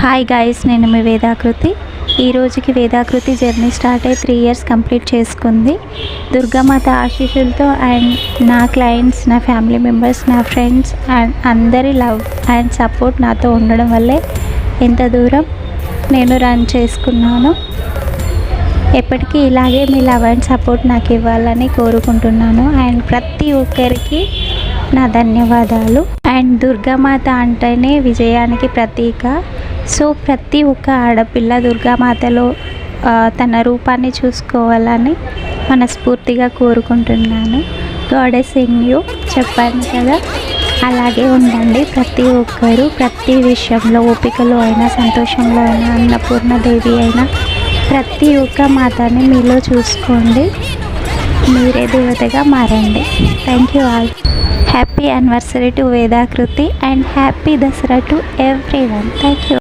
Hi guys, నేను మీ వేదాకృతి. ఈ రోజుకి వేదాకృతి జర్నీ స్టార్ట్ అయ్యి 3 ఇయర్స్ కంప్లీట్ చేసుకుంది. దుర్గామాత ఆశీస్సులతో అండ్ నా క్లయింట్స్, నా ఫ్యామిలీ మెంబర్స్, నా ఫ్రెండ్స్ అండ్ అందరి లవ్ అండ్ సపోర్ట్ నాతో ఉండడం వల్లే ఎంత దూరం నేను రన్ చేసుకున్నాను. ఎప్పటికీ ఇలాగే మీ లవ్ అండ్ సపోర్ట్ నాకు ఇవ్వాలని కోరుకుంటున్నాను. అండ్ ప్రతి ఒక్కరికి నా ధన్యవాదాలు. అండ్ దుర్గామాత అంటేనే విజయానికి ప్రతీక. సో ప్రతి ఒక్క ఆడపిల్ల దుర్గామాతలో తన రూపాన్ని చూసుకోవాలని మనస్ఫూర్తిగా కోరుకుంటున్నాను. గాడెస్ ఇన్ యూ చెప్పాను కదా, అలాగే ఉండండి ప్రతి ఒక్కరు. ప్రతి విషయంలో, ఓపికలో అయినా, సంతోషంలో అయినా, అన్నపూర్ణదేవి అయినా ప్రతి ఒక్క మాతని మీలో చూసుకోండి. మీరే దేవతగా మారండి. Thank you all. Happy anniversary to Vedakriti and happy Dasara to everyone. Thank you.